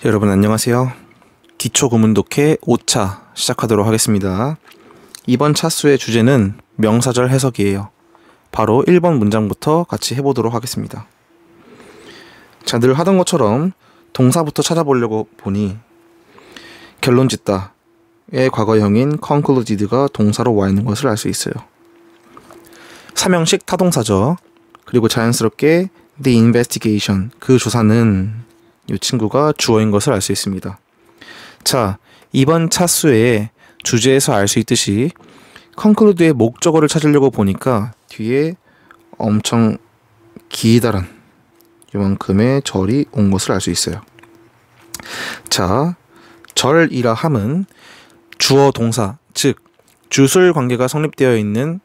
여러분 안녕하세요. 기초구문독해 5차 시작하도록 하겠습니다. 이번 차수의 주제는 명사절 해석이에요. 바로 1번 문장부터 같이 해보도록 하겠습니다. 자, 늘 하던 것처럼 동사부터 찾아보려고 보니 결론짓다의 과거형인 concluded가 동사로 와 있는 것을 알 수 있어요. 삼형식 타동사죠. 그리고 자연스럽게 the investigation, 그 조사는 이 친구가 주어인 것을 알 수 있습니다. 자, 이번 차수의 주제에서 알 수 있듯이 conclude의 목적어를 찾으려고 보니까 뒤에 엄청 기다란 이만큼의 절이 온 것을 알 수 있어요. 자, 절이라 함은 주어 동사, 즉 주술 관계가 성립되어 있는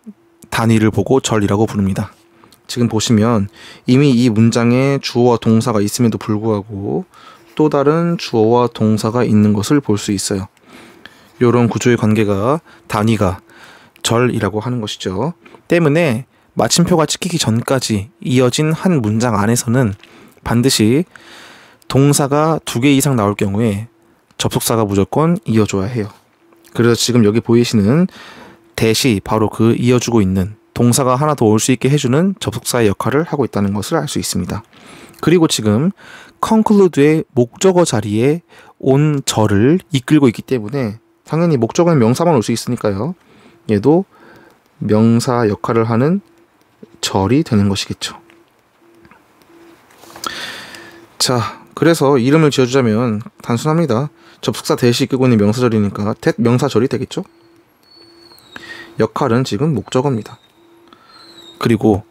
단위를 보고 절이라고 부릅니다. 지금 보시면 이미 이 문장에 주어와 동사가 있음에도 불구하고 또 다른 주어와 동사가 있는 것을 볼 수 있어요. 이런 구조의 관계가 단위가 절이라고 하는 것이죠. 때문에 마침표가 찍히기 전까지 이어진 한 문장 안에서는 반드시 동사가 2개 이상 나올 경우에 접속사가 무조건 이어줘야 해요. 그래서 지금 여기 보이시는 대시 바로 그 이어주고 있는 동사가 하나 더 올 수 있게 해주는 접속사의 역할을 하고 있다는 것을 알 수 있습니다. 그리고 지금 conclude의 목적어 자리에 온 절을 이끌고 있기 때문에 당연히 목적어는 명사만 올 수 있으니까요. 얘도 명사 역할을 하는 절이 되는 것이겠죠. 자, 그래서 이름을 지어주자면 단순합니다. 접속사 대시 이끌고 있는 명사절이니까 that 명사절이 되겠죠. 역할은 지금 목적어입니다. 그리고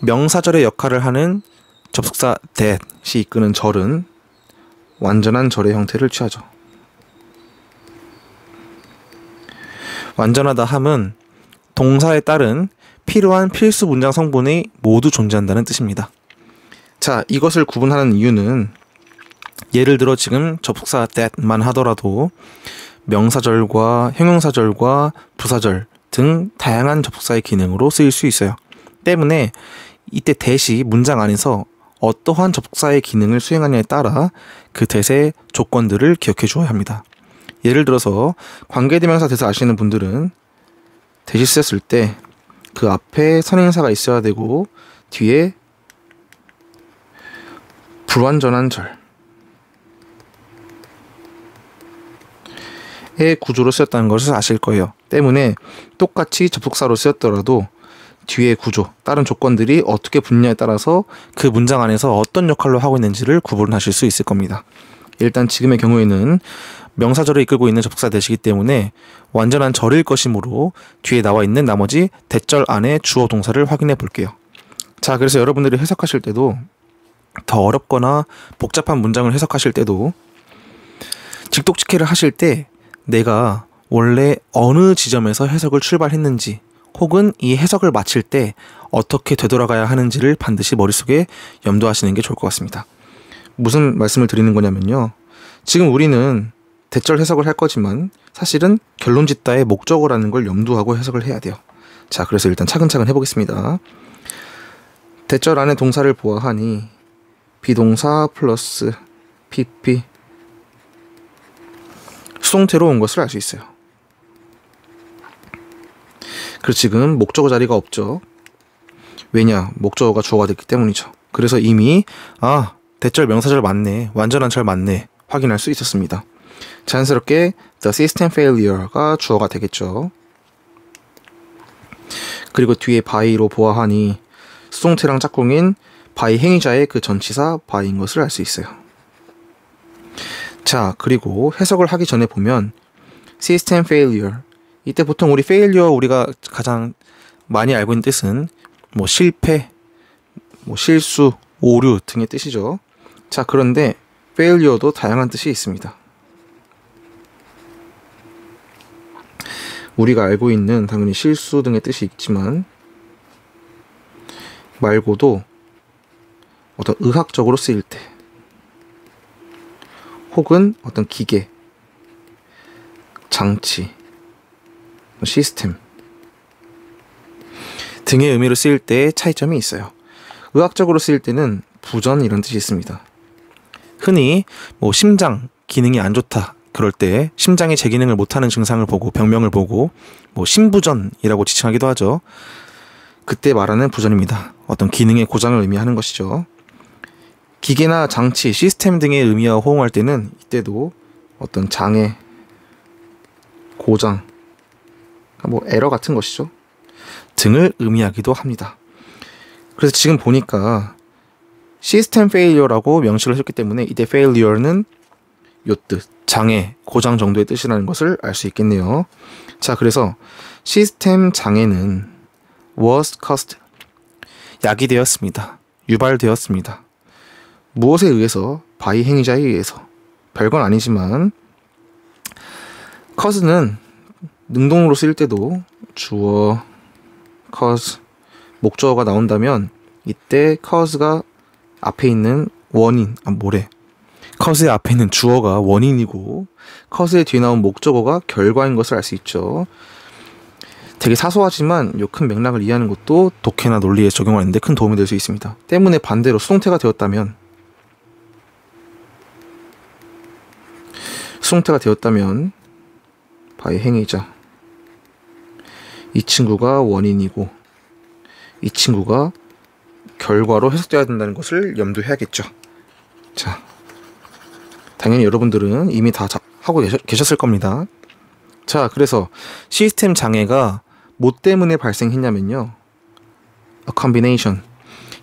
명사절의 역할을 하는 접속사 that이 이끄는 절은 완전한 절의 형태를 취하죠. 완전하다 함은 동사에 따른 필요한 필수 문장 성분이 모두 존재한다는 뜻입니다. 자, 이것을 구분하는 이유는 예를 들어 지금 접속사 that만 하더라도 명사절과 형용사절과 부사절 등 다양한 접속사의 기능으로 쓰일 수 있어요. 때문에 이때 that이 문장 안에서 어떠한 접속사의 기능을 수행하느냐에 따라 그 that의 조건들을 기억해 주어야 합니다. 예를 들어서 관계대명사 대사 아시는 분들은 that이 쓰였을 때 그 앞에 선행사가 있어야 되고 뒤에 불완전한 절의 구조로 쓰였다는 것을 아실 거예요. 때문에 똑같이 접속사로 쓰였더라도 뒤의 구조, 다른 조건들이 어떻게 붙냐에 따라서 그 문장 안에서 어떤 역할로 하고 있는지를 구분하실 수 있을 겁니다. 일단 지금의 경우에는 명사절을 이끌고 있는 접속사 대시기 때문에 완전한 절일 것이므로 뒤에 나와 있는 나머지 대절 안에 주어 동사를 확인해 볼게요. 자, 그래서 여러분들이 해석하실 때도 더 어렵거나 복잡한 문장을 해석하실 때도 직독직해를 하실 때 내가 원래 어느 지점에서 해석을 출발했는지 혹은 이 해석을 마칠 때 어떻게 되돌아가야 하는지를 반드시 머릿속에 염두하시는 게 좋을 것 같습니다. 무슨 말씀을 드리는 거냐면요. 지금 우리는 대절 해석을 할 거지만 사실은 결론짓다의 목적어라는 걸 염두하고 해석을 해야 돼요. 자, 그래서 일단 차근차근 해보겠습니다. 대절 안에 동사를 보아하니 비동사 플러스 PP 수동태로 온 것을 알 수 있어요. 그래서 지금 목적어 자리가 없죠. 왜냐? 목적어가 주어가 됐기 때문이죠. 그래서 이미 대절 명사절 맞네, 완전한 절 맞네 확인할 수 있었습니다. 자연스럽게 the system failure가 주어가 되겠죠. 그리고 뒤에 by로 보아하니 수동태랑 짝꿍인 by 행위자의 그 전치사 by인 것을 알 수 있어요. 자, 그리고 해석을 하기 전에 보면 system failure, 이때 보통 우리 failure 우리가 가장 많이 알고 있는 뜻은 뭐 실패, 뭐 실수, 오류 등의 뜻이죠. 자, 그런데 failure도 다양한 뜻이 있습니다. 우리가 알고 있는 당연히 실수 등의 뜻이 있지만 말고도 어떤 의학적으로 쓰일 때 혹은 어떤 기계, 장치, 시스템 등의 의미로 쓰일 때 차이점이 있어요. 의학적으로 쓰일 때는 부전 이런 뜻이 있습니다. 흔히 뭐 심장 기능이 안 좋다 그럴 때 심장이 제 기능을 못하는 증상을 보고 병명을 보고 뭐 심부전이라고 지칭하기도 하죠. 그때 말하는 부전입니다. 어떤 기능의 고장을 의미하는 것이죠. 기계나 장치, 시스템 등의 의미와 호응할 때는 이때도 어떤 장애, 고장, 뭐 에러 같은 것이죠. 등을 의미하기도 합니다. 그래서 지금 보니까 시스템 페일리어라고 명시를 해줬기 때문에 이때 failure는 요 뜻, 장애, 고장 정도의 뜻이라는 것을 알 수 있겠네요. 자, 그래서 시스템 장애는 was caused, 야기되었습니다. 유발되었습니다. 무엇에 의해서? by 행위자에 의해서. 별건 아니지만 cause는 능동으로 쓰일 때도 주어, cause, 목적어가 나온다면 이때 cause가 앞에 있는 원인, cause의 앞에 있는 주어가 원인이고 cause의 뒤에 나온 목적어가 결과인 것을 알 수 있죠. 되게 사소하지만 이 큰 맥락을 이해하는 것도 독해나 논리에 적용하는데 큰 도움이 될 수 있습니다. 때문에 반대로 수동태가 되었다면 by 행위자, 이 친구가 원인이고 이 친구가 결과로 해석되어야 된다는 것을 염두해야겠죠. 자, 당연히 여러분들은 이미 다 하고 계셨을 겁니다. 자, 그래서 시스템 장애가 뭐 때문에 발생했냐면요, a combination,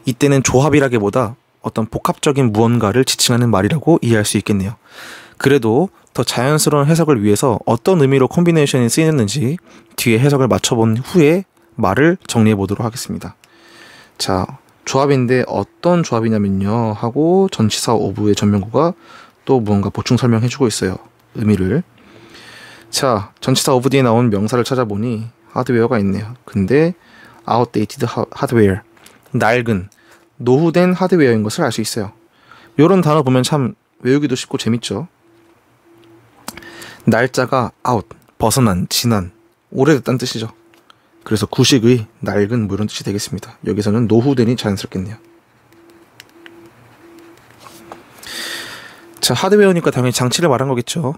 이때는 조합이라기보다 어떤 복합적인 무언가를 지칭하는 말이라고 이해할 수 있겠네요. 그래도 더 자연스러운 해석을 위해서 어떤 의미로 콤비네이션이 쓰였는지 뒤에 해석을 맞춰본 후에 말을 정리해 보도록 하겠습니다. 자, 조합인데 어떤 조합이냐면요 하고 전치사 오브의 전명구가 또 무언가 보충 설명해 주고 있어요. 의미를. 자, 전치사 오브 뒤에 나온 명사를 찾아보니 하드웨어가 있네요. 근데 outdated hardware, 낡은, 노후된 하드웨어인 것을 알 수 있어요. 이런 단어 보면 참 외우기도 쉽고 재밌죠. 날짜가 out, 벗어난, 지난, 오래됐다는 뜻이죠. 그래서 구식의, 낡은 뭐 이런 뜻이 되겠습니다. 여기서는 노후된이 자연스럽겠네요. 자, 하드웨어니까 당연히 장치를 말한 거겠죠.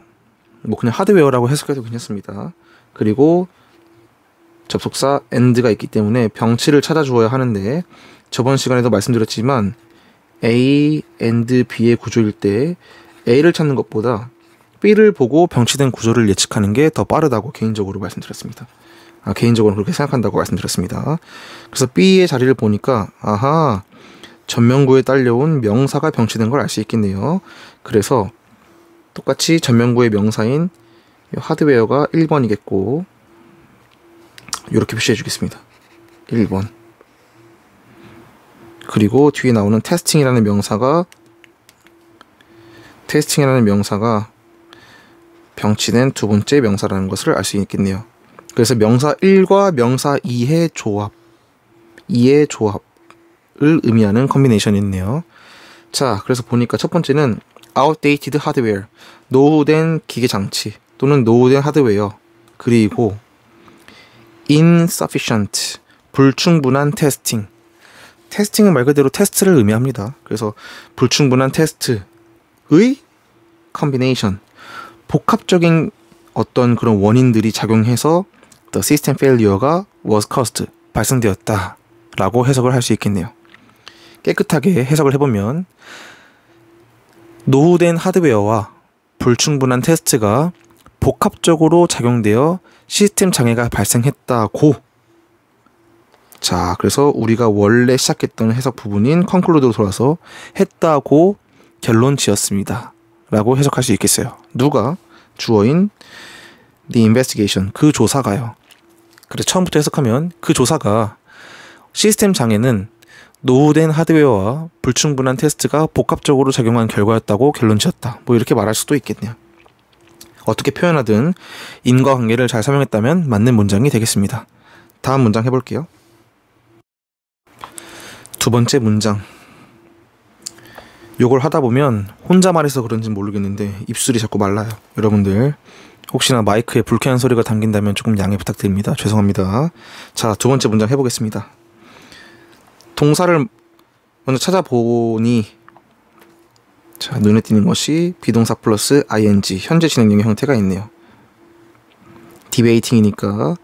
뭐 그냥 하드웨어라고 해석해도 괜찮습니다. 그리고 접속사 and가 있기 때문에 병치를 찾아주어야 하는데 저번 시간에도 말씀드렸지만 A and B의 구조일 때 A를 찾는 것보다 B를 보고 병치된 구조를 예측하는 게 더 빠르다고 개인적으로 말씀드렸습니다. 개인적으로 그렇게 생각한다고 말씀드렸습니다. 그래서 B의 자리를 보니까 아하, 전명구에 딸려온 명사가 병치된 걸 알 수 있겠네요. 그래서 똑같이 전명구의 명사인 하드웨어가 1번이겠고 이렇게 표시해 주겠습니다. 1번. 그리고 뒤에 나오는 테스팅이라는 명사가 병치된 두 번째 명사라는 것을 알 수 있겠네요. 그래서 명사 1과 명사 2의 조합을 의미하는 컨비네이션이 있네요. 자, 그래서 보니까 첫 번째는 outdated hardware, 노후된 기계 장치 또는 노후된 하드웨어, 그리고 insufficient, 불충분한 테스팅. 테스팅은 말 그대로 테스트를 의미합니다. 그래서 불충분한 테스트의 컨비네이션, 복합적인 어떤 그런 원인들이 작용해서 the system failure가 was caused, 발생되었다 라고 해석을 할 수 있겠네요. 깨끗하게 해석을 해보면 노후된 하드웨어와 불충분한 테스트가 복합적으로 작용되어 시스템 장애가 발생했다고. 자, 그래서 우리가 원래 시작했던 해석 부분인 conclude로 돌아서 했다고 결론 지었습니다 라고 해석할 수 있겠어요. 누가? 주어인 the investigation, 그 조사가요. 그래서 처음부터 해석하면 그 조사가 시스템 장애는 노후된 하드웨어와 불충분한 테스트가 복합적으로 작용한 결과였다고 결론 지었다. 뭐 이렇게 말할 수도 있겠네요. 어떻게 표현하든 인과관계를 잘 설명했다면 맞는 문장이 되겠습니다. 다음 문장 해볼게요. 두 번째 문장. 요걸 하다 보면 혼자 말해서 그런지 모르겠는데 입술이 자꾸 말라요. 여러분들 혹시나 마이크에 불쾌한 소리가 담긴다면 조금 양해 부탁드립니다. 죄송합니다. 자, 두 번째 문장 해보겠습니다. 동사를 먼저 찾아보니, 자, 자, 눈에 띄는 것이 비동사 플러스 ing 현재 진행형의 형태가 있네요. debating이니까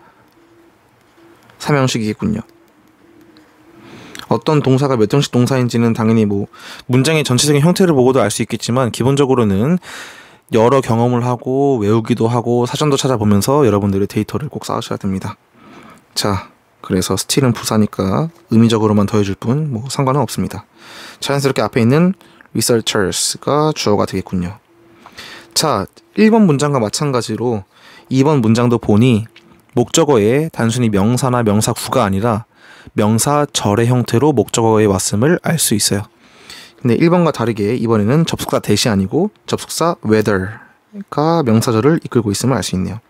삼형식이겠군요. 어떤 동사가 몇 형식 동사인지는 당연히 뭐 문장의 전체적인 형태를 보고도 알 수 있겠지만 기본적으로는 여러 경험을 하고 외우기도 하고 사전도 찾아보면서 여러분들의 데이터를 꼭 쌓으셔야 됩니다. 자, 그래서 still은 부사니까 의미적으로만 더해줄 뿐 뭐 상관은 없습니다. 자연스럽게 앞에 있는 researchers가 주어가 되겠군요. 자, 1번 문장과 마찬가지로 2번 문장도 보니 목적어에 단순히 명사나 명사구가 아니라 명사절의 형태로 목적어에 왔음을 알 수 있어요. 근데 1번과 다르게 이번에는 접속사 대시 아니고 접속사 whether가 명사절을 이끌고 있음을 알 수 있네요.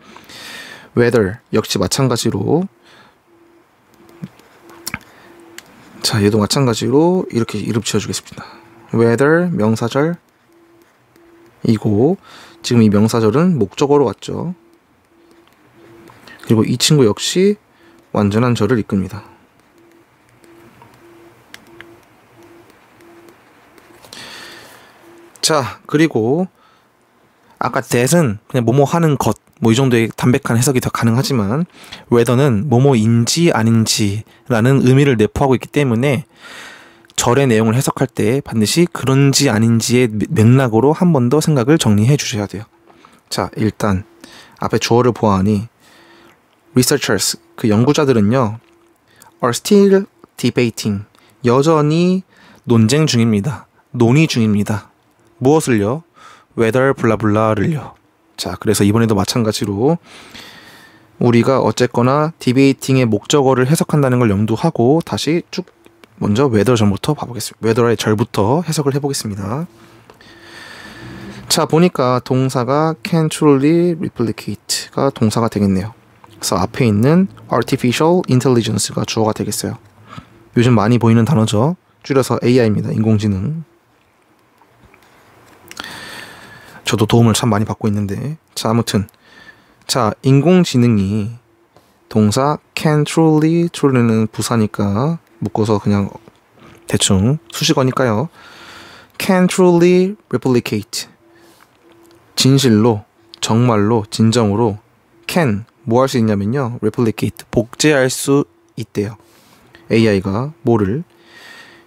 whether 역시 마찬가지로 자, 얘도 마찬가지로 이렇게 이름 지어주겠습니다. whether 명사절이고 지금 이 명사절은 목적어로 왔죠. 그리고 이 친구 역시 완전한 절을 이끕니다. 자, 그리고 아까 that은 그냥 뭐뭐 하는 것 뭐 이 정도의 담백한 해석이 더 가능하지만 whether는 뭐뭐인지 아닌지라는 의미를 내포하고 있기 때문에 절의 내용을 해석할 때 반드시 그런지 아닌지의 맥락으로 한 번 더 생각을 정리해 주셔야 돼요. 자, 일단 앞에 주어를 보아하니 researchers, 그 연구자들은요 are still debating, 여전히 논쟁 중입니다. 논의 중입니다. 무엇을요? whether 블라블라를요. 자, 그래서 이번에도 마찬가지로 우리가 어쨌거나 디베이팅의 목적어를 해석한다는 걸 염두하고 다시 쭉 먼저 whether 전부터 봐보겠습니다. whether의 절부터 해석을 해보겠습니다. 자, 보니까 동사가 can truly replicate가 동사가 되겠네요. 그래서 앞에 있는 artificial intelligence가 주어가 되겠어요. 요즘 많이 보이는 단어죠. 줄여서 AI입니다. 인공지능. 저도 도움을 참 많이 받고 있는데, 자, 아무튼 자, 인공지능이 동사 can truly는 부사니까 묶어서 그냥 대충 수식어니까요. can truly replicate, 진실로, 정말로, 진정으로 can 뭐 할 수 있냐면요, replicate 복제할 수 있대요. AI가 뭐를?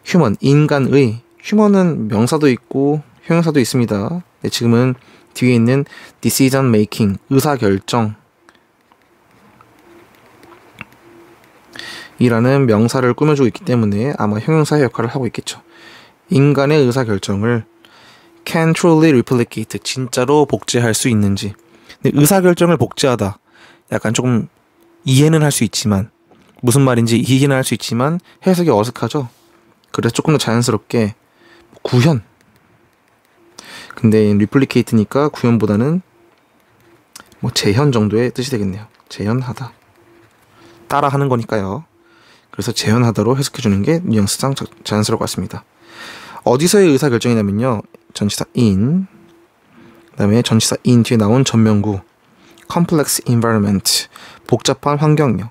human, 인간의, human은 명사도 있고 형용사도 있습니다. 네, 지금은 뒤에 있는 decision making, 의사결정 이라는 명사를 꾸며주고 있기 때문에 아마 형용사의 역할을 하고 있겠죠. 인간의 의사결정을 can truly replicate, 진짜로 복제할 수 있는지. 근데 의사결정을 복제하다, 약간 조금 이해는 할 수 있지만, 무슨 말인지 이해는 할 수 있지만 해석이 어색하죠. 그래서 조금 더 자연스럽게 구현, 근데 replicate니까 구현보다는 뭐 재현 정도의 뜻이 되겠네요. 재현하다, 따라하는 거니까요. 그래서 재현하다로 해석해주는 게 뉘앙스상 자연스러울 것 같습니다. 어디서의 의사결정이냐면요, 전치사 in, 그 다음에 전치사 in 뒤에 나온 전면구 complex environment, 복잡한 환경이요.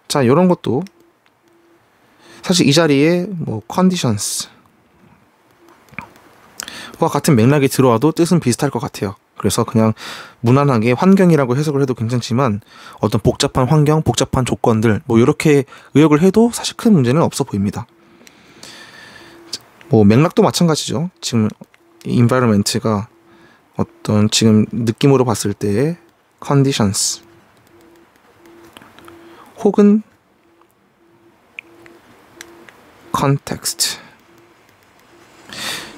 자, 이런 것도 사실 이 자리에 뭐 conditions 와 같은 맥락이 들어와도 뜻은 비슷할 것 같아요. 그래서 그냥 무난하게 환경이라고 해석을 해도 괜찮지만 어떤 복잡한 환경, 복잡한 조건들 뭐 이렇게 의역을 해도 사실 큰 문제는 없어 보입니다. 뭐 맥락도 마찬가지죠. 지금 environment가 어떤 지금 느낌으로 봤을 때 conditions 혹은 context,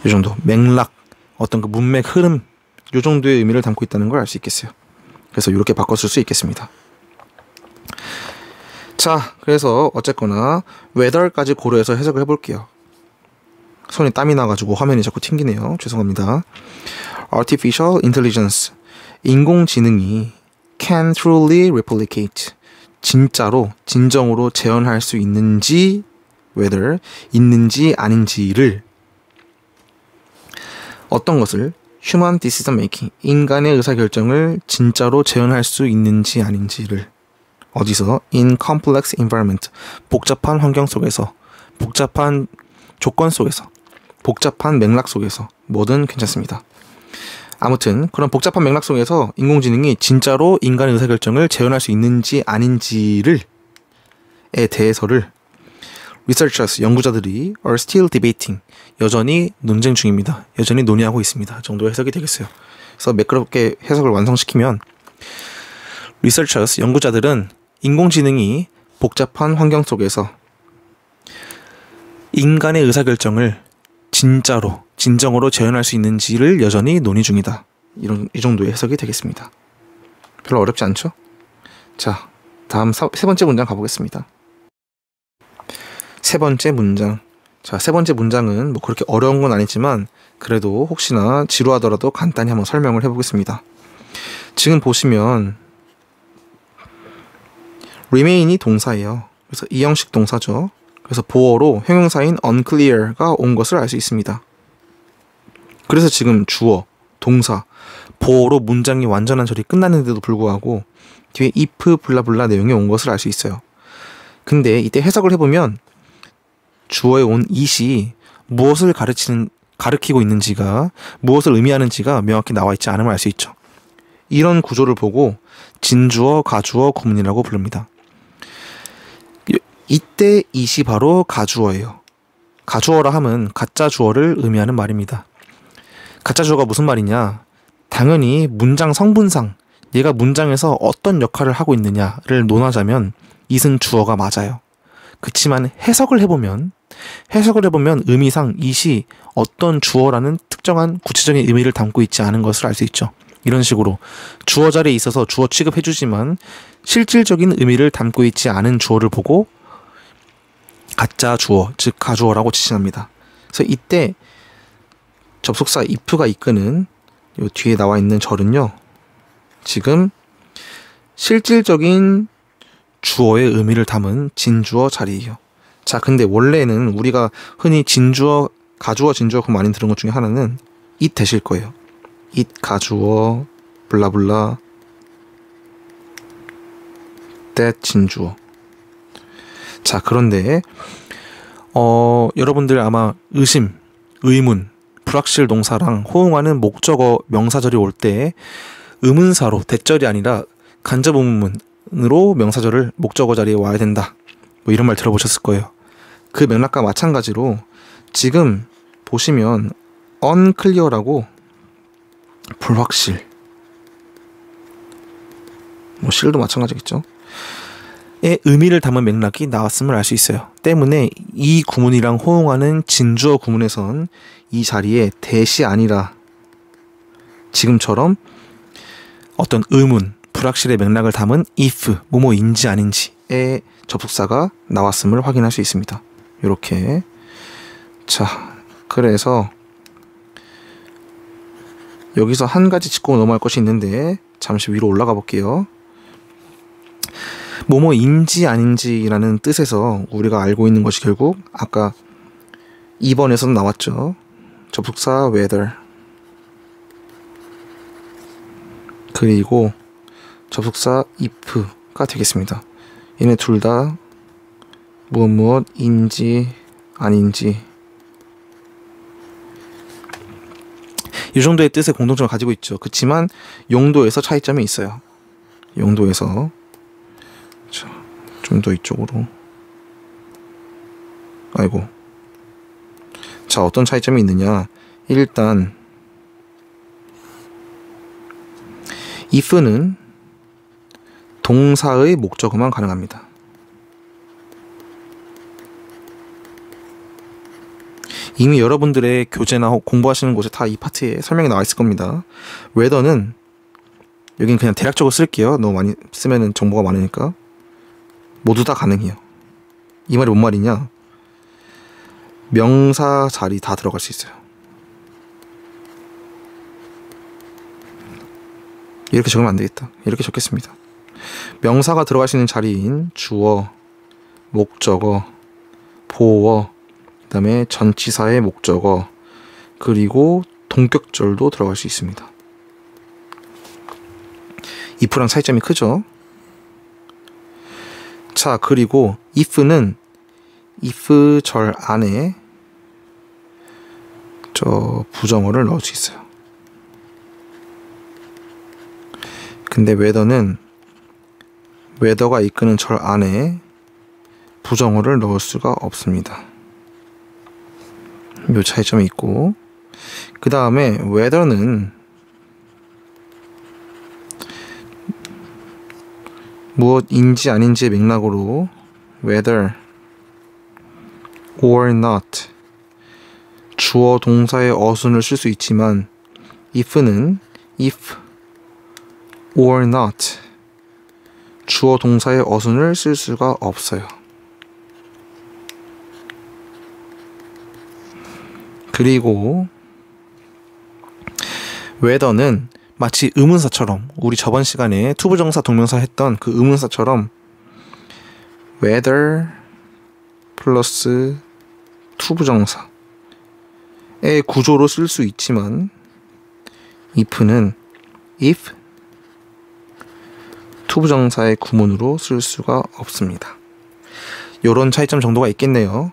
이 정도 맥락, 어떤 그 문맥 흐름, 이 정도의 의미를 담고 있다는 걸 알 수 있겠어요. 그래서 이렇게 바꿔쓸 수 있겠습니다. 자, 그래서 어쨌거나 whether까지 고려해서 해석을 해볼게요. 손에 땀이 나가지고 화면이 자꾸 튕기네요. 죄송합니다. artificial intelligence, 인공지능이 can truly replicate, 진짜로, 진정으로 재현할 수 있는지, whether, 있는지 아닌지를, 어떤 것을? human decision making, 인간의 의사결정을 진짜로 재현할 수 있는지 아닌지를 어디서? in complex environment, 복잡한 환경 속에서, 복잡한 조건 속에서, 복잡한 맥락 속에서 뭐든 괜찮습니다. 아무튼 그런 복잡한 맥락 속에서 인공지능이 진짜로 인간의 의사결정을 재현할 수 있는지 아닌지를 대해서를 researchers, 연구자들이 are still debating, 여전히 논쟁 중입니다. 여전히 논의하고 있습니다. 정도의 해석이 되겠어요. 그래서 매끄럽게 해석을 완성시키면 researchers, 연구자들은 인공지능이 복잡한 환경 속에서 인간의 의사결정을 진정으로 재현할 수 있는지를 여전히 논의 중이다. 이 정도의 해석이 되겠습니다. 별로 어렵지 않죠? 자, 다음 세 번째 문장 가보겠습니다. 세 번째 문장. 자, 세 번째 문장은 뭐 그렇게 어려운 건 아니지만 그래도 혹시나 지루하더라도 간단히 한번 설명을 해보겠습니다. 지금 보시면 remain이 동사예요. 그래서 이 형식 동사죠. 그래서 보어로 형용사인 unclear가 온 것을 알 수 있습니다. 그래서 지금 주어, 동사, 보어로 문장이 완전한 절이 끝났는데도 불구하고 뒤에 if 블라블라 내용이 온 것을 알 수 있어요. 근데 이때 해석을 해보면 주어에 온 it이 무엇을 가리키고 있는지가, 무엇을 의미하는지가 명확히 나와 있지 않음을 알 수 있죠. 이런 구조를 보고 진주어, 가주어, 구문이라고 부릅니다. 이때 it이 바로 가주어예요. 가주어라 함은 가짜 주어를 의미하는 말입니다. 가짜 주어가 무슨 말이냐? 당연히 문장 성분상 얘가 문장에서 어떤 역할을 하고 있느냐를 논하자면 it은 주어가 맞아요. 그치만 해석을 해보면 의미상 it이 어떤 주어라는 특정한 구체적인 의미를 담고 있지 않은 것을 알 수 있죠. 이런 식으로 주어 자리에 있어서 주어 취급해주지만 실질적인 의미를 담고 있지 않은 주어를 보고 가짜 주어, 즉 가주어라고 지칭합니다. 그래서 이때 접속사 if가 이끄는 요 뒤에 나와 있는 절은요, 지금 실질적인 주어의 의미를 담은 진주어 자리예요. 자, 근데 원래는 우리가 흔히 진주어, 가주어, 진주어 그 많이 들은 것 중에 하나는 it 되실 거예요. it 가주어, 블라블라, that 진주어. 자, 그런데 여러분들 아마 의심, 의문, 불확실 동사랑 호응하는 목적어 명사절이 올 때 의문사로 대절이 아니라 간접 의문문으로 명사절을 목적어 자리에 와야 된다. 뭐 이런 말 들어보셨을 거예요. 그 맥락과 마찬가지로 지금 보시면 unclear라고 불확실, 뭐 실도 마찬가지겠죠. 의 의미를 담은 맥락이 나왔음을 알 수 있어요. 때문에 이 구문이랑 호응하는 진주어 구문에선 이 자리에 that이 아니라 지금처럼 어떤 의문, 불확실의 맥락을 담은 if, 뭐뭐인지 아닌지의 접속사가 나왔음을 확인할 수 있습니다. 이렇게. 자, 그래서 여기서 한 가지 짚고 넘어갈 것이 있는데 잠시 위로 올라가 볼게요. 뭐뭐인지 아닌지라는 뜻에서 우리가 알고 있는 것이 결국 아까 2번에서도 나왔죠. 접속사 whether 그리고 접속사 if가 되겠습니다. 얘네 둘 다 무엇인지 아닌지 이 정도의 뜻의 공통점을 가지고 있죠. 그렇지만 용도에서 차이점이 있어요. 용도에서 좀 더 이쪽으로. 아이고. 자, 어떤 차이점이 있느냐. 일단 if는 동사의 목적어만 가능합니다. 이미 여러분들의 교재나 공부하시는 곳에 다 이 파트에 설명이 나와 있을 겁니다. whether는 여긴 그냥 대략적으로 쓸게요. 너무 많이 쓰면은 정보가 많으니까. 모두 다 가능해요. 이 말이 뭔 말이냐? 명사 자리 다 들어갈 수 있어요. 이렇게 적으면 안 되겠다. 이렇게 적겠습니다. 명사가 들어갈 수 있는 자리인 주어, 목적어, 보어, 그 다음에 전치사의 목적어, 그리고 동격절도 들어갈 수 있습니다. if랑 차이점이 크죠? 자, 그리고 if는 if 절 안에 저 부정어를 넣을 수 있어요. 근데 whether는 whether가 이끄는 절 안에 부정어를 넣을 수가 없습니다. 요 차이점이 있고, 그 다음에 whether는 무엇인지 아닌지의 맥락으로 whether or not 주어 동사의 어순을 쓸 수 있지만 if는 if or not 주어 동사의 어순을 쓸 수가 없어요. 그리고 whether는 마치 의문사처럼, 우리 저번 시간에 투부정사 동명사 했던 그 의문사처럼 whether 플러스 투부정사의 구조로 쓸 수 있지만 if는 if 투부정사의 구문으로 쓸 수가 없습니다. 요런 차이점 정도가 있겠네요.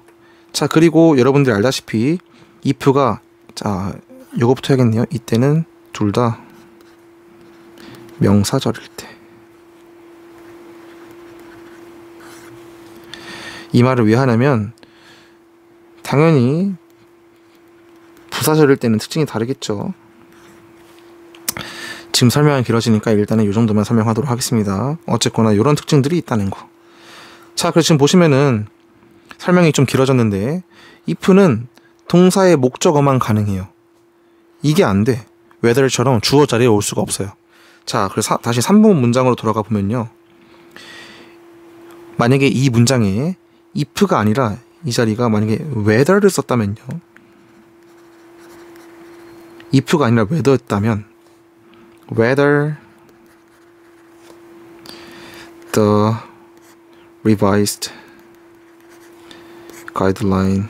자, 그리고 여러분들이 알다시피 if가, 자, 요거부터 해야겠네요. 이때는 둘 다 명사절일 때. 이 말을 왜 하냐면 당연히 부사절일 때는 특징이 다르겠죠. 지금 설명이 길어지니까 일단은 이 정도만 설명하도록 하겠습니다. 어쨌거나 이런 특징들이 있다는 거. 자, 그래서 지금 보시면은 설명이 좀 길어졌는데 if는 동사의 목적어만 가능해요. 이게 안 돼. whether처럼 주어 자리에 올 수가 없어요. 자, 그래서 다시 3번 문장으로 돌아가 보면요. 만약에 이 문장에 if가 아니라 이 자리가 만약에 whether를 썼다면요. if가 아니라 whether였다면 whether the revised guidelines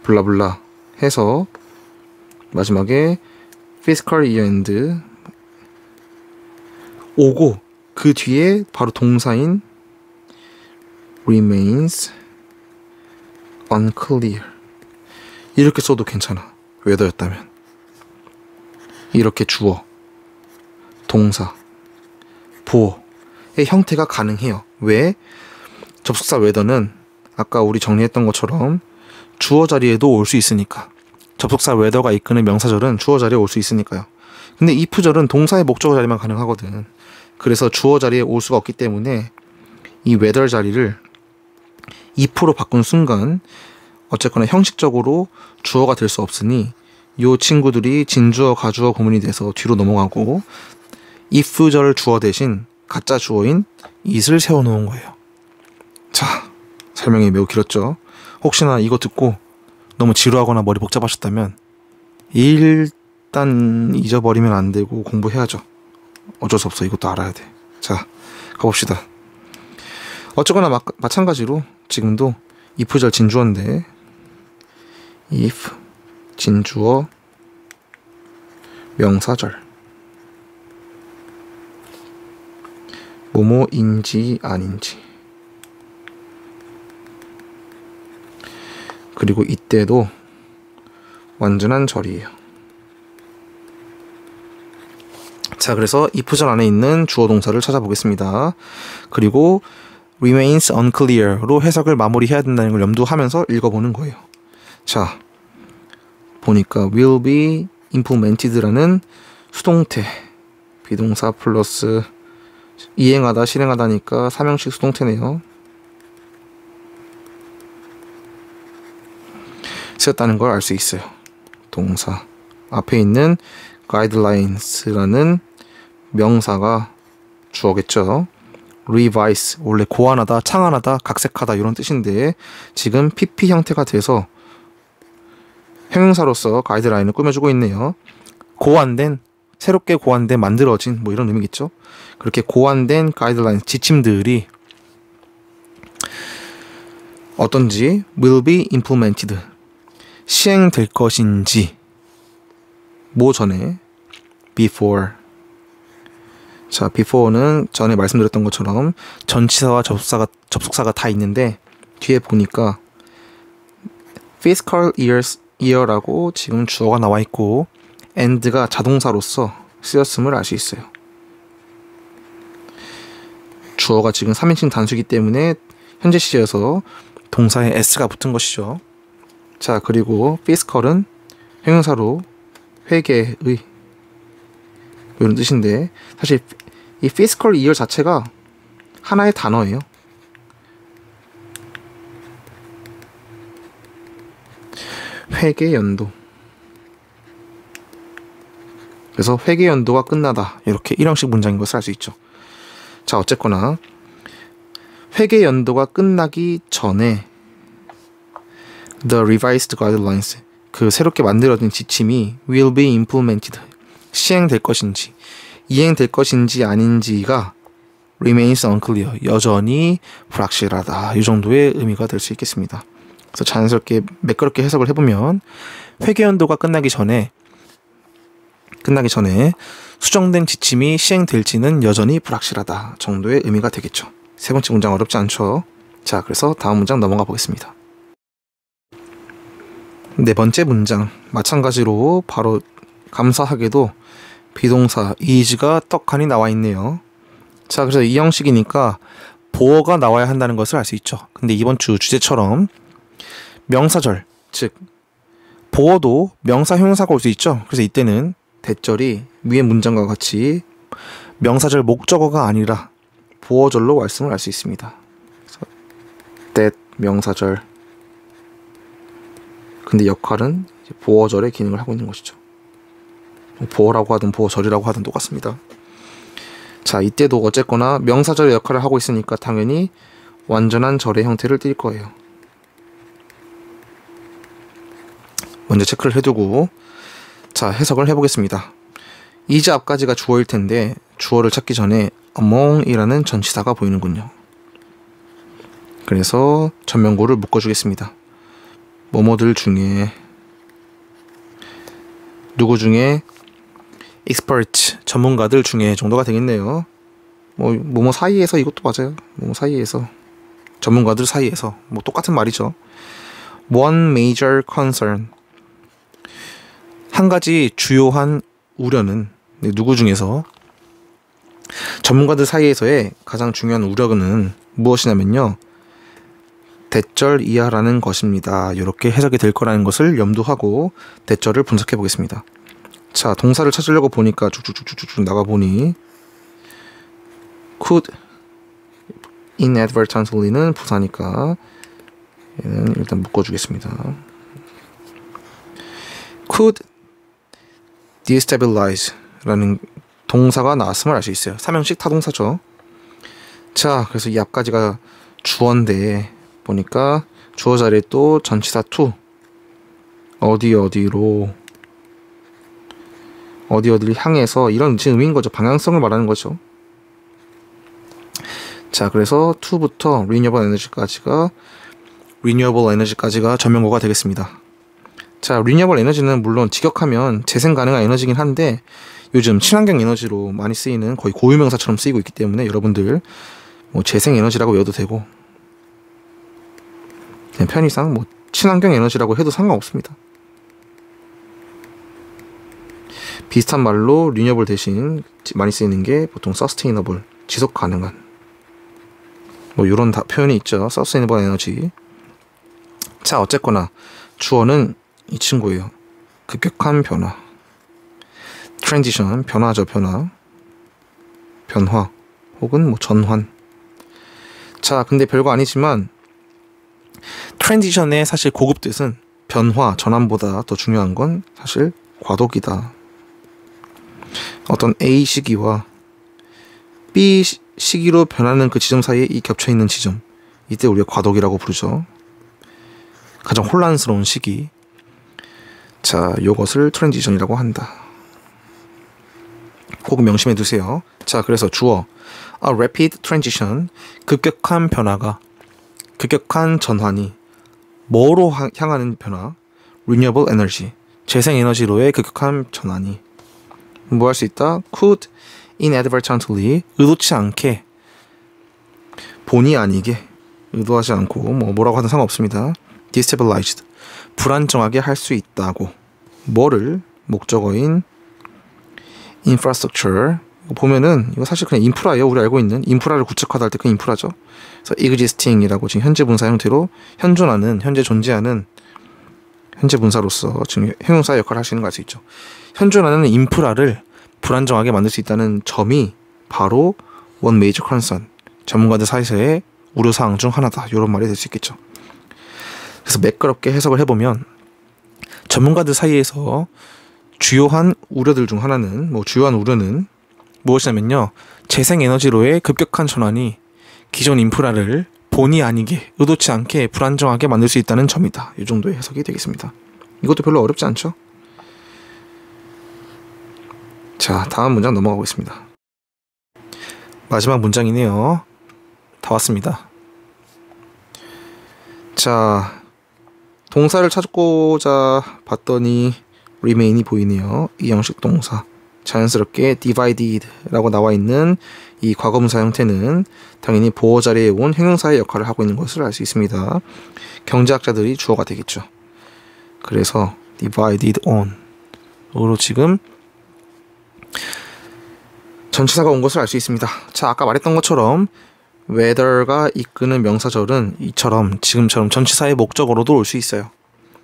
블라블라 해서 마지막에 fiscal year end 오고 그 뒤에 바로 동사인 remains unclear 이렇게 써도 괜찮아. whether였다면 이렇게 주어, 동사, 보어의 형태가 가능해요. 왜? 접속사 whether는 아까 우리 정리했던 것처럼 주어 자리에도 올 수 있으니까. 접속사 whether가 이끄는 명사절은 주어 자리에 올 수 있으니까요. 근데 if절은 동사의 목적어 자리만 가능하거든. 그래서 주어 자리에 올 수가 없기 때문에 이 whether 자리를 if로 바꾼 순간 어쨌거나 형식적으로 주어가 될 수 없으니 이 친구들이 진주어, 가주어 구문이 돼서 뒤로 넘어가고 if절 주어 대신 가짜 주어인 it을 세워놓은 거예요. 자, 설명이 매우 길었죠. 혹시나 이거 듣고 너무 지루하거나 머리 복잡하셨다면 일단 잊어버리면 안 되고 공부해야죠. 어쩔 수 없어. 이것도 알아야 돼. 자, 가봅시다. 어쨌거나 마찬가지로 지금도 if절 진주어인데 if 진주어 명사절 뭐뭐인지 아닌지 그리고 이때도 완전한 절이에요. 자, 그래서 if절 안에 있는 주어 동사를 찾아보겠습니다. 그리고 remains unclear로 해석을 마무리해야 된다는 걸 염두하면서 읽어보는 거예요. 자, 보니까 will be implemented라는 수동태 비동사 플러스 이행하다 실행하다니까 삼형식 수동태네요. 쓰였다는 걸 알 수 있어요. 동사 앞에 있는 guidelines라는 명사가 주어겠죠. revise 원래 고안하다, 창안하다, 각색하다 이런 뜻인데 지금 PP 형태가 돼서 형용사로서 가이드라인을 꾸며주고 있네요. 고안된, 새롭게 고안된, 만들어진 뭐 이런 의미겠죠. 그렇게 고안된 가이드라인, 지침들이 어떤지 will be implemented 시행될 것인지 뭐 전에 before 자, before는 전에 말씀드렸던 것처럼 전치사와 접속사가 다 있는데 뒤에 보니까 fiscal year라고 지금 주어가 나와 있고 and가 자동사로서 쓰였음을 알 수 있어요. 주어가 지금 3인칭 단수이기 때문에 현재 시제여서 동사에 s가 붙은 것이죠. 자, 그리고 fiscal은 형용사로 회계의 이런 뜻인데 사실 이 fiscal year 자체가 하나의 단어예요. 회계 연도. 그래서 회계 연도가 끝나다 이렇게 일형식 문장인 것을 알 수 있죠. 자, 어쨌거나 회계 연도가 끝나기 전에 the revised guidelines 그 새롭게 만들어진 지침이 will be implemented 시행될 것인지 이행될 것인지 아닌지가 remains unclear 여전히 불확실하다 이 정도의 의미가 될 수 있겠습니다. 그래서 자연스럽게 매끄럽게 해석을 해보면 회계연도가 끝나기 전에 수정된 지침이 시행될지는 여전히 불확실하다 정도의 의미가 되겠죠. 세 번째 문장 어렵지 않죠? 자, 그래서 다음 문장 넘어가 보겠습니다. 네 번째 문장 마찬가지로 바로 감사하게도 비동사 is가 떡하니 나와 있네요. 자, 그래서 이 형식이니까 보어가 나와야 한다는 것을 알 수 있죠. 근데 이번 주 주제처럼 명사절, 즉 보어도 명사 형용사가 올 수 있죠. 그래서 이때는 대절이 위의 문장과 같이 명사절 목적어가 아니라 보어절로 말씀을 할 수 있습니다. 그래서 that 명사절. 근데 역할은 보어절의 기능을 하고 있는 것이죠. 보어라고 하든 보어절이라고 하든 똑같습니다. 자, 이때도 어쨌거나 명사절의 역할을 하고 있으니까 당연히 완전한 절의 형태를 띌 거예요. 먼저 체크를 해두고 자, 해석을 해보겠습니다. 이제 앞까지가 주어일 텐데 주어를 찾기 전에 among이라는 전치사가 보이는군요. 그래서 전면구를 묶어주겠습니다. 뭐뭐들 중에 누구 중에 expert 전문가들 중에 정도가 되겠네요. 뭐뭐 사이에서 이것도 맞아요. 뭐뭐 사이에서 전문가들 사이에서 뭐 똑같은 말이죠. One major concern 한 가지 주요한 우려는 누구 중에서 전문가들 사이에서의 가장 중요한 우려는 무엇이냐면요. 대절 이하라는 것입니다. 이렇게 해석이 될 거라는 것을 염두하고 대절을 분석해 보겠습니다. 자, 동사를 찾으려고 보니까 쭉쭉쭉쭉 나가보니 could inadvertently는 부사니까 얘는 일단 묶어주겠습니다. could destabilize 라는 동사가 나왔음을 알 수 있어요. 3형식 타동사죠. 자, 그래서 이 앞까지가 주어인데 보니까 주어 자리에 또 전치사 to 어디를 향해서 이런 의미인 거죠. 방향성을 말하는 거죠. 자, 그래서 to부터 renewable energy까지가 전면구가 되겠습니다. 자, renewable energy는 물론 직역하면 재생 가능한 에너지긴 한데 요즘 친환경 에너지로 많이 쓰이는 거의 고유명사처럼 쓰이고 있기 때문에 여러분들 뭐 재생 에너지라고 외워도 되고 그냥 편의상 뭐 친환경 에너지라고 해도 상관없습니다. 비슷한 말로 renewable 대신 많이 쓰이는 게 보통 sustainable 지속 가능한 뭐 이런 표현이 있죠. sustainable energy. 자, 어쨌거나 주어는 이 친구예요. 급격한 변화. transition, 변화죠, 변화. 혹은 뭐 전환. 자, 근데 별거 아니지만 transition의 사실 고급 뜻은 변화, 전환보다 더 중요한 건 사실 과도기다. 어떤 A 시기와 B 시기로 변하는 그 지점 사이에 이 겹쳐있는 지점. 이때 우리가 과도기라고 부르죠. 가장 혼란스러운 시기. 자, 요것을 트랜지션이라고 한다. 꼭 명심해 두세요. 자, 그래서 주어 A rapid transition 급격한 전환이 뭐로 향하는 변화? Renewable energy 재생에너지로의 급격한 전환이 뭐 할 수 있다? Could inadvertently, 의도치 않게, 본의 아니게, 의도하지 않고 뭐라고 하든 상관없습니다. destabilized, 불안정하게 할 수 있다고. 뭐를? 목적어인 infrastructure. 보면은 이거 사실 그냥 인프라예요. 우리 알고 있는 인프라를 구체화할 때 그 인프라죠. 그래서 existing이라고 지금 현재 분사 형태로 현존하는, 현재 존재하는 현재 분사로서 지금 형용사의 역할을 할 수 있는 걸 알 수 있죠. 현존하는 인프라를 불안정하게 만들 수 있다는 점이 바로 one major concern, 전문가들 사이에서의 우려사항 중 하나다. 이런 말이 될 수 있겠죠. 그래서 매끄럽게 해석을 해보면 전문가들 사이에서 주요한 우려들 중 하나는, 주요한 우려는 무엇이냐면요, 재생에너지로의 급격한 전환이 기존 인프라를 본의 아니게, 의도치 않게 불안정하게 만들 수 있다는 점이다. 이 정도의 해석이 되겠습니다. 이것도 별로 어렵지 않죠? 자, 다음 문장 넘어가겠습니다. 마지막 문장이네요. 다 왔습니다. 자, 동사를 찾고자 봤더니 remain이 보이네요. 이 형식 동사. 자연스럽게 divided라고 나와 있는 이 과거분사 형태는 당연히 보어 자리에 온 형용사의 역할을 하고 있는 것을 알 수 있습니다. 경제학자들이 주어가 되겠죠. 그래서 divided on으로 지금 전치사가 온 것을 알 수 있습니다. 자, 아까 말했던 것처럼 whether가 이끄는 명사절은 이처럼, 지금처럼 전치사의 목적어로도 올 수 있어요.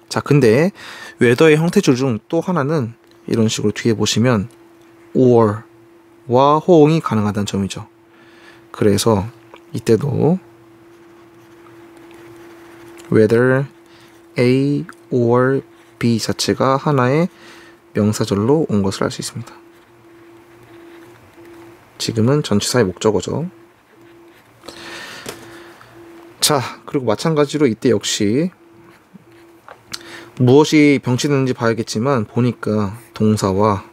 자, 근데 whether의 형태줄 중 또 하나는 이런 식으로 뒤에 보시면 or와 호응이 가능하다는 점이죠. 그래서 이때도 whether A or B 자체가 하나의 명사절로 온 것을 알 수 있습니다. 지금은 전치사의 목적어죠. 자, 그리고 마찬가지로 이때 역시 무엇이 병치되는지 봐야겠지만 보니까 동사가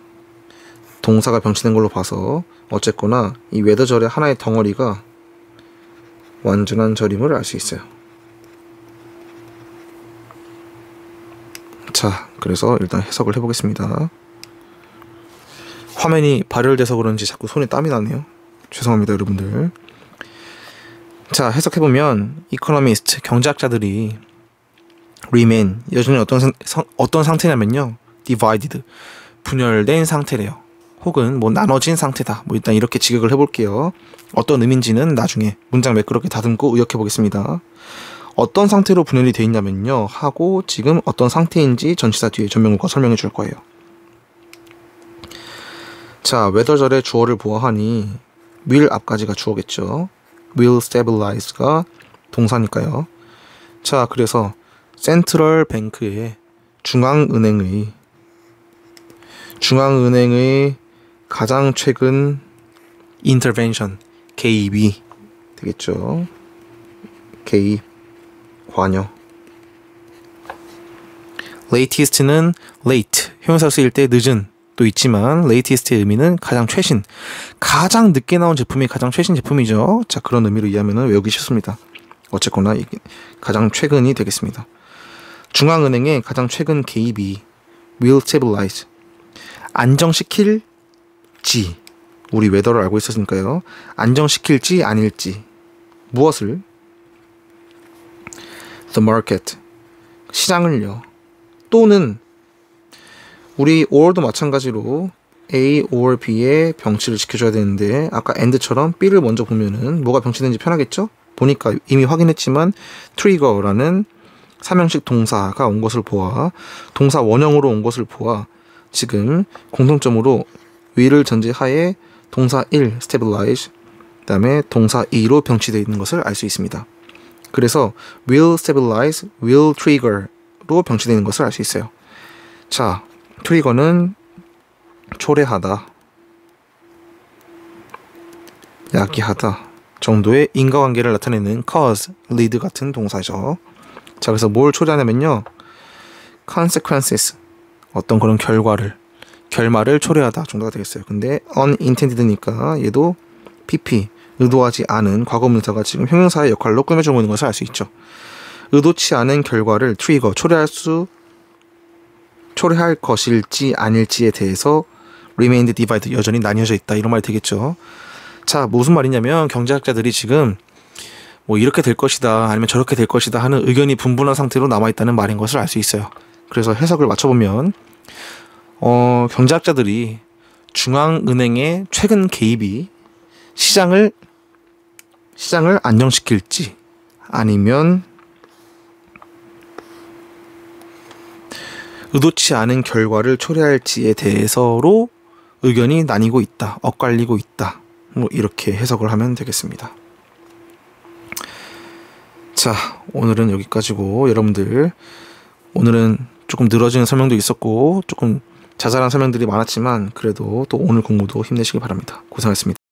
병치된 걸로 봐서 어쨌거나 이 웨더절의 하나의 덩어리가 완전한 절임을 알 수 있어요. 자, 그래서 일단 해석을 해보겠습니다. 화면이 발열돼서 그런지 자꾸 손에 땀이 나네요. 죄송합니다, 여러분들. 자, 해석해보면 이코노미스트, 경제학자들이 remain, 여전히 어떤 상태냐면요, divided, 분열된 상태래요. 혹은 나눠진 상태다. 일단 이렇게 직역을 해볼게요. 어떤 의미인지는 나중에 문장 매끄럽게 다듬고 의역해보겠습니다. 어떤 상태로 분열이 되어 있냐면요 하고 지금 어떤 상태인지 전치사 뒤에 전명구가 설명해 줄 거예요. 자, whether절의 주어를 보아하니 will 앞까지가 주어겠죠. will stabilize가 동사니까요. 자, 그래서 센트럴 뱅크의 중앙은행의 가장 최근 intervention, 개입이 되겠죠. 개입, 관여. latest는 late, 형용사로 쓰일 때 늦은 또 있지만 latest의 의미는 가장 최신, 가장 늦게 나온 제품이 가장 최신 제품이죠. 자, 그런 의미로 이해하면 외우기 쉽습니다. 어쨌거나 이게 가장 최근이 되겠습니다. 중앙은행의 가장 최근 개입이 will stabilize, 안정시킬지, 우리 웨더를 알고 있었으니까요. 안정시킬지 아닐지, 무엇을? the market, 시장을요. 또는 우리 or도 마찬가지로 A or B에 병치를 지켜줘야 되는데 아까 and처럼 B를 먼저 보면은 뭐가 병치되는지 편하겠죠? 보니까 이미 확인했지만 trigger라는 삼형식 동사가 온 것을 보아, 동사 원형으로 온 것을 보아 지금 공통점으로 will을 전제하에 동사 1 stabilize, 그 다음에 동사 2로 병치되어 있는 것을 알 수 있습니다. 그래서 will stabilize, will trigger로 병치되어 있는 것을 알 수 있어요. 자, 트리거는 초래하다, 야기하다 정도의 인과관계를 나타내는 cause, lead 같은 동사죠. 자, 그래서 뭘 초래하냐면요, consequences, 어떤 그런 결말을 초래하다 정도가 되겠어요. 근데 unintended니까 얘도 PP, 의도하지 않은 과거분사가 지금 형용사의 역할로 꾸며주고 있는 것을 알 수 있죠. 의도치 않은 결과를 트리거, 초래할 것일지 아닐지에 대해서 remained divided, 여전히 나뉘어져 있다, 이런 말이 되겠죠. 자, 무슨 말이냐면 경제학자들이 지금 뭐 이렇게 될 것이다 아니면 저렇게 될 것이다 하는 의견이 분분한 상태로 남아있다는 말인 것을 알 수 있어요. 그래서 해석을 맞춰보면 경제학자들이 중앙은행의 최근 개입이 시장을 안정시킬지 아니면 의도치 않은 결과를 초래할지에 대해서로 의견이 나뉘고 있다, 엇갈리고 있다, 뭐 이렇게 해석을 하면 되겠습니다. 자, 오늘은 여기까지고, 여러분들 오늘은 조금 늘어지는 설명도 있었고 조금 자잘한 설명들이 많았지만 그래도 또 오늘 공부도 힘내시기 바랍니다. 고생하셨습니다.